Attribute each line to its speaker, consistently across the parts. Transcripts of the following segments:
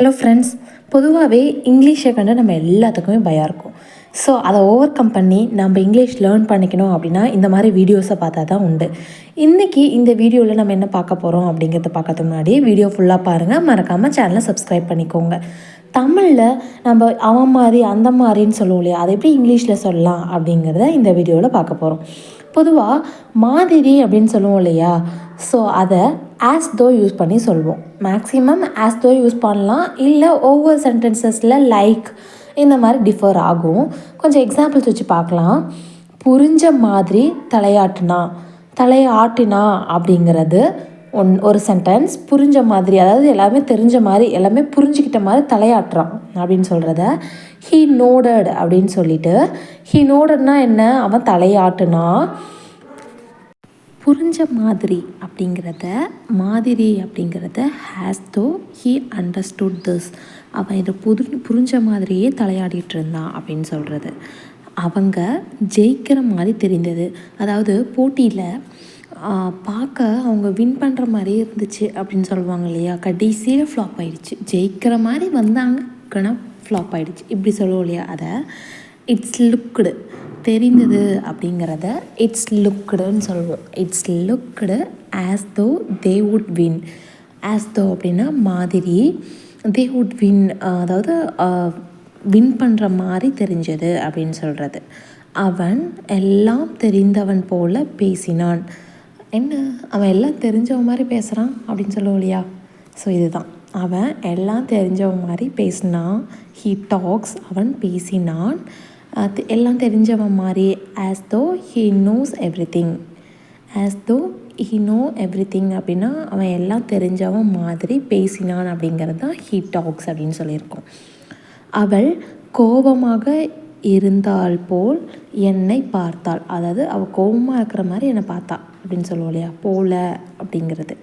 Speaker 1: Hello friends, பொதுவாகவே இங்கிலீஷை கண்டு நம்ம எல்லாத்துக்குமே பயம் இருக்கும். ஸோ அதை ஓவர் கம் பண்ணி நம்ம இங்கிலீஷ் லேர்ன் பண்ணிக்கணும் அப்படின்னா இந்த மாதிரி வீடியோஸை பார்த்தா தான் உண்டு. இன்றைக்கி இந்த வீடியோவில் நம்ம என்ன பார்க்க போகிறோம் அப்படிங்கிறத பார்க்கறதுக்கு முன்னாடி வீடியோ ஃபுல்லாக பாருங்கள். மறக்காமல் சேனலை சப்ஸ்கிரைப் பண்ணிக்கோங்க. தமிழில் நம்ம அவன் மாதிரி அந்த மாதிரின்னு சொல்லுவோம் இல்லையா, அதை எப்படி இங்கிலீஷில் சொல்லலாம் அப்படிங்கிறத இந்த வீடியோவில் பார்க்க போகிறோம். பொதுவாக மாதிரி அப்படின்னு சொல்லுவோம் இல்லையா, ஸோ அதை ஆஸ் தோ யூஸ் பண்ணி சொல்வோம். மேக்ஸிமம் ஆஸ் தோ யூஸ் பண்ணலாம், இல்லை ஒவ்வொரு சென்டென்சஸில் லைக் இந்த மாதிரி டிஃபர் ஆகும். கொஞ்சம் எக்ஸாம்பிள்ஸ் வச்சு பார்க்கலாம். புரிஞ்ச மாதிரி தலையாட்டினா அப்படிங்கிறது ஒரு சென்டென்ஸ். புரிஞ்ச மாதிரி, அதாவது எல்லாமே தெரிஞ்ச மாதிரி, எல்லாமே புரிஞ்சுக்கிட்ட மாதிரி தலையாட்டுறான் அப்படின்னு சொல்கிறத ஹீ நோடட் அப்படின்னு சொல்லிட்டு, ஹீ நோடட்னா என்ன, அவன் தலையாட்டுனா. புரிஞ்ச மாதிரி அப்படிங்கிறத ஹேஸ் தோ ஹீ அண்டர்ஸ்டுட் திஸ், அவன் இதை புரிஞ்ச மாதிரியே தலையாடிட்டு இருந்தான் அப்படின்னு சொல்கிறது. அவங்க ஜெயிக்கிற மாதிரி தெரிந்தது, அதாவது போட்டியில் பார்க்க அவங்க வின் பண்ணுற மாதிரியே இருந்துச்சு அப்படின்னு சொல்லுவாங்க இல்லையா. கடைசியில் ஃப்ளாப் ஆகிடுச்சு, ஜெயிக்கிற மாதிரி வந்தாங்க ஆனால் ஃப்ளாப் ஆகிடுச்சு இப்படி சொல்லுவோம் இல்லையா. அதை இட்ஸ் லுக்டு, தெரிந்தது அப்படிங்கிறத இட்ஸ் லுக்டுன்னு சொல்லுவோம். இட்ஸ் லுக்டு ஆஸ் தோ தே வுட் வின். ஆஸ் தோ அப்படின்னா மாதிரி, தே வுட் வின் அதாவது வின் பண்ணுற மாதிரி தெரிஞ்சது அப்படின்னு சொல்கிறது. அவன் எல்லாம் தெரிந்தவன் போல பேசினான். என்ன, அவன் எல்லாம் தெரிஞ்சவன் மாதிரி பேசுகிறான் அப்படின்னு சொல்லுவோம் இல்லையா. ஸோ இதுதான், அவன் எல்லாம் தெரிஞ்சவன் மாதிரி பேசினான். ஹீ டாக்ஸ், அவன் பேசினான். எல்லாம் தெரிஞ்சவன் மாதிரி as though he knows everything. As though he no everything அப்படின்னா அவன் எல்லாம் தெரிஞ்சவன் மாதிரி பேசினான் அப்படிங்கிறது தான் ஹீ டாக்ஸ் அப்படின்னு சொல்லியிருக்கோம். அவள் கோபமாக இருந்தால் போல் என்னை பார்த்தாள், அதாவது அவள் கோபமாக இருக்கிற மாதிரி என்னை பார்த்தா அப்படின்னு சொல்லுவோம் இல்லையா. போல அப்படிங்கிறது.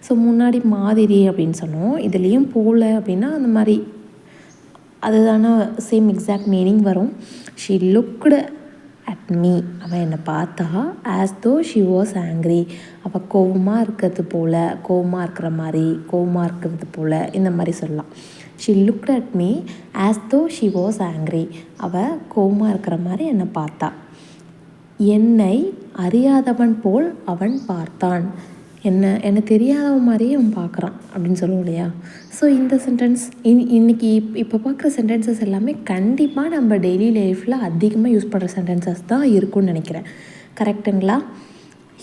Speaker 1: ஸோ முன்னாடி மாதிரி அப்படின்னு சொன்னோம், இதுலேயும் போல அப்படின்னா அந்த மாதிரி அதுதான சேம் எக்ஸாக்ட் மீனிங் வரும். ஷீ லுக்டு அட் மீ, அவன் என்னை பார்த்தா. ஆஸ் தோ ஷி வாஸ் ஆங்க்ரி, அவள் கோவமாக இருக்கிறது போல், கோவமாக இருக்கிறது போல் இந்த மாதிரி சொல்லலாம். She looked at me as தோ ஷி வாஸ் ஆங்க்ரி, அவள் கோவமாக இருக்கிற மாதிரி என்னை பார்த்தா. என்னை அறியாதவன் போல் அவன் பார்த்தான், என்னை தெரியாதவன் மாதிரியே அவன் பார்க்குறான் அப்படின்னு சொல்லுவோம் இல்லையா. ஸோ இந்த சென்டென்ஸ் இன்றைக்கி இப்போ பார்க்குற சென்டென்சஸ் எல்லாமே கண்டிப்பாக நம்ம டெய்லி லைஃப்பில் அதிகமாக யூஸ் பண்ணுற சென்டென்சஸ் தான் இருக்கும்னு நினைக்கிறேன். கரெக்டுங்களா.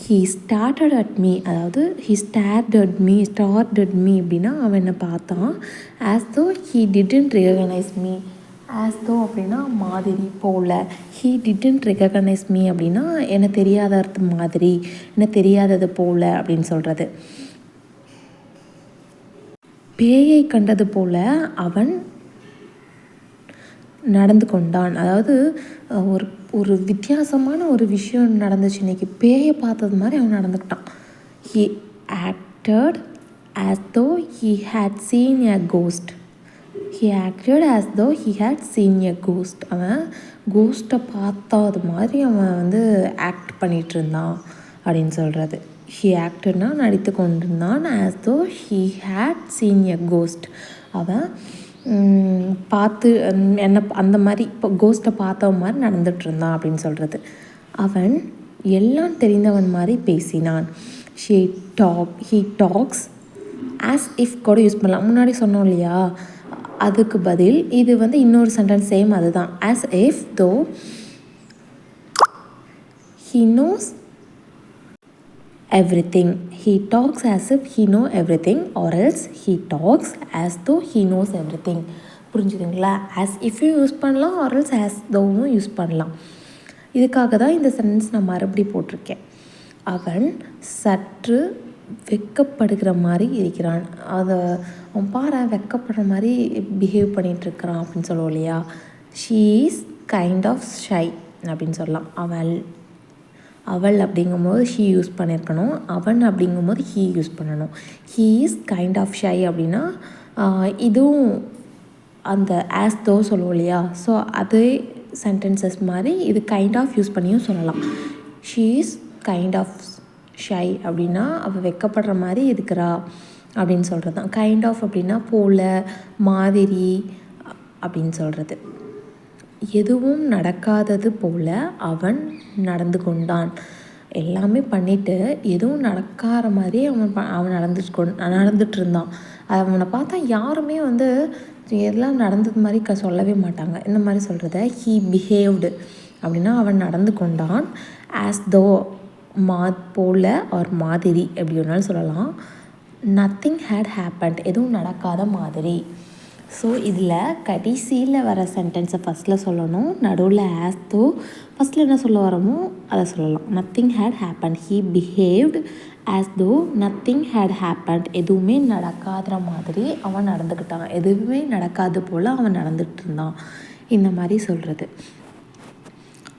Speaker 1: ஹீ ஸ்டார்டட் அட் மீ, அதாவது ஹீ ஸ்டார்டட் மீ அப்படின்னா அவன் என்னை பார்த்தான். As though he didn't recognise me, as தோ அப்படின்னா மாதிரி போல், ஹீ டிடன்ட் ரெகக்னைஸ் மீ அப்படின்னா என்ன தெரியாதது மாதிரி, என்ன தெரியாதது போல் அப்படின்னு சொல்கிறது. பேயை கண்டது போல் அவன் நடந்து கொண்டான், அதாவது ஒரு வித்தியாசமான ஒரு விஷயம் நடந்துச்சு இன்றைக்கி, பேயை பார்த்தது மாதிரி அவன் நடந்துக்கிட்டான். He acted as though he had seen a ghost. He acted as though he had seen a ghost. அவன் கோஸ்ட்டை பார்த்தது மாதிரி அவன் ஆக்ட் பண்ணிகிட்டு இருந்தான் அப்படின்னு சொல்கிறது. He actedனா நடித்து கொண்டிருந்தான். As though he had seen a ghost, அவன் பார்த்து என்ன அந்த மாதிரி இப்போ கோஸ்ட்டை பார்த்தவன் மாதிரி நடந்துகிட்டு இருந்தான் அப்படின்னு சொல்கிறது. அவன் எல்லாம் தெரிந்தவன் மாதிரி பேசினான். he talks as if கூட யூஸ் பண்ணலாம். முன்னாடி சொன்னோம் இல்லையா, அதுக்கு பதில் இது இன்னொரு சென்டென்ஸ் சேம் அதுதான். as if though he knows everything. He talks as if he know everything, or else he talks as though he knows everything. புரிஞ்சுதுங்களா. as if யூஸ் பண்ணலாம், or else as though use பண்ணலாம். இதுக்காக தான் இந்த sentence நான் மறுபடி போட்டிருக்கேன். அவன் சற்று வெக்கப்படுகிற மாதிரி இருக்கிறான், அதை அவன் பாரு வெக்கப்படுற மாதிரி பிஹேவ் பண்ணிகிட்ருக்கிறான் அப்படின்னு சொல்லுவோம் இல்லையா. She is kind of shy அப்படின்னு சொல்லலாம். அவள் அப்படிங்கும்போது ஷீ யூஸ் பண்ணியிருக்கணும், அவன் அப்படிங்கும்போது ஹீ யூஸ் பண்ணணும். He is kind of shy அப்படின்னா இதுவும் அந்த ஆஸ் தோ சொல்லுவோம் இல்லையா. ஸோ அதே சென்டென்சஸ் மாதிரி இது கைண்ட் ஆஃப் யூஸ் பண்ணியும் சொல்லலாம். She is kind of shy அப்படின்னா அவள் வெக்கப்படுற மாதிரி இருக்கிறா அப்படின்னு சொல்கிறது தான். கைண்ட் ஆஃப் அப்படின்னா போல, மாதிரி அப்படின்னு சொல்கிறது. எதுவும் நடக்காதது போல அவன் நடந்து கொண்டான். எல்லாமே பண்ணிவிட்டு எதுவும் நடக்காத மாதிரி அவன் நடந்துட்டு இருந்தான். அவனை பார்த்தா யாருமே எல்லாம் நடந்தது மாதிரி சொல்லவே மாட்டாங்க. இந்த மாதிரி சொல்கிறத ஹீ பிஹேவ்டு அப்படின்னா அவன் நடந்து கொண்டான். ஆஸ் தோ போல ஆர் மாதிரி எப்படி வேணாலும் சொல்லலாம். நத்திங் ஹேட் ஹேப்பன்ட் எதுவும் நடக்காத மாதிரி. ஸோ இதில் கடைசியில் வர சென்டென்ஸை ஃபஸ்ட்டில் சொல்லணும், நடுவில் ஆஸ் தோ, ஃபஸ்ட்டில் என்ன சொல்ல வரமோ அதை சொல்லலாம். Nothing had happened, he behaved as though nothing had happened எதுவுமே நடக்காத மாதிரி அவன் நடந்துக்கிட்டான். எதுவுமே நடக்காது போல் அவன் நடந்துகிட்டு இருந்தான். இந்த மாதிரி சொல்கிறது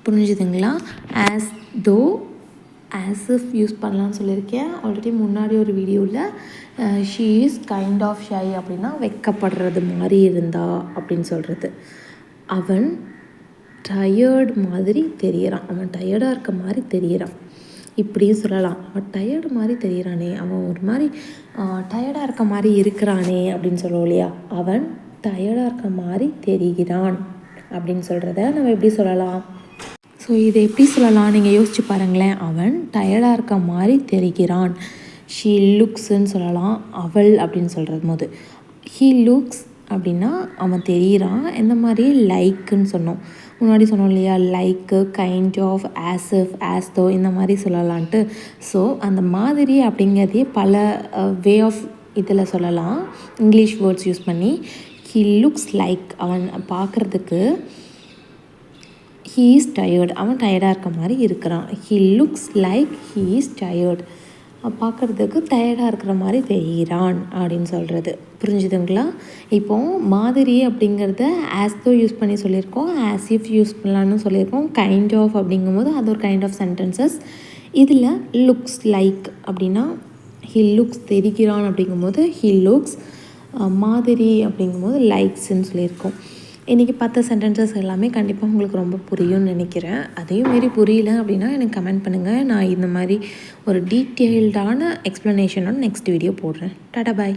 Speaker 1: புரிஞ்சுதுங்களா? ஆஸ் தோ, ஆஸ் இஃப் யூஸ் பண்ணலான்னு சொல்லியிருக்கேன் ஆல்ரெடி முன்னாடி ஒரு வீடியோவில். She is kind of shy அப்படின்னா வெக்கப்படுறது மாதிரி இருந்தா அப்படின்னு சொல்கிறது. அவன் டயர்டு மாதிரி தெரிகிறான், அவன் டயர்டாக இருக்க மாதிரி தெரிகிறான் இப்படியும் சொல்லலாம். அவன் டயர்டு மாதிரி தெரிகிறானே, அவன் ஒரு மாதிரி டயர்டாக இருக்க மாதிரி இருக்கிறானே அப்படின்னு சொல்லுவோம் இல்லையா? அவன் டயர்டாக இருக்க மாதிரி தெரிகிறான் அப்படின்னு சொல்கிறத நம்ம எப்படி சொல்லலாம்? ஸோ இதை எப்படி சொல்லலாம் நீங்கள் யோசிச்சு பாருங்களேன். அவன் டயர்டாக இருக்க மாதிரி தெரிகிறான். ஷீ லுக்ஸ்ன்னு சொல்லலாம். அவள் அப்படின்னு சொல்கிறது போது ஹீ லுக்ஸ் அப்படின்னா அவன் தெரிகிறான். எந்த மாதிரி லைக்குன்னு சொன்னோம் முன்னாடி சொன்னோம் இல்லையா? Like, kind of, as if, as though இந்த மாதிரி சொல்லலான்ட்டு. ஸோ அந்த மாதிரி அப்படிங்கிறதே பல வே ஆஃப் இதில் சொல்லலாம் இங்கிலீஷ் வேர்ட்ஸ் யூஸ் பண்ணி. ஹீ லுக்ஸ் லைக் அவன் பார்க்குறதுக்கு ஹீ இஸ் டயர்ட் அவன் டயர்டாக இருக்க மாதிரி இருக்கிறான். He looks like he is tired பார்க்குறதுக்கு டயர்டாக இருக்கிற மாதிரி தெரிகிறான் அப்படின்னு சொல்கிறது. புரிஞ்சுதுங்களா? இப்போது மாதிரி அப்படிங்கிறத ஆஸ் தோ யூஸ் பண்ணி சொல்லியிருக்கோம், ஆஸ் இஃப் யூஸ் பண்ணலான்னு சொல்லியிருக்கோம். கைண்ட் ஆஃப் அப்படிங்கும்போது அது ஒரு கைண்ட் ஆஃப் சென்டென்சஸ். இதில் லுக்ஸ் லைக் அப்படின்னா ஹீ லுக்ஸ் தெரிகிறான் அப்படிங்கும்போது ஹீ லுக்ஸ், மாதிரி அப்படிங்கும்போது லைக்ஸ்ன்னு சொல்லியிருக்கோம். இன்றைக்கி 10 சென்டென்சஸ் எல்லாமே கண்டிப்பாக உங்களுக்கு ரொம்ப புரியும்னு நினைக்கிறேன். அதையும் மாரி புரியல அப்படின்னா எனக்கு கமெண்ட் பண்ணுங்கள். நான் இந்த மாதிரி ஒரு டீட்டெயில்டான எக்ஸ்ப்ளனேஷனோட நெக்ஸ்ட் வீடியோ போடுறேன். டாடா பாய்.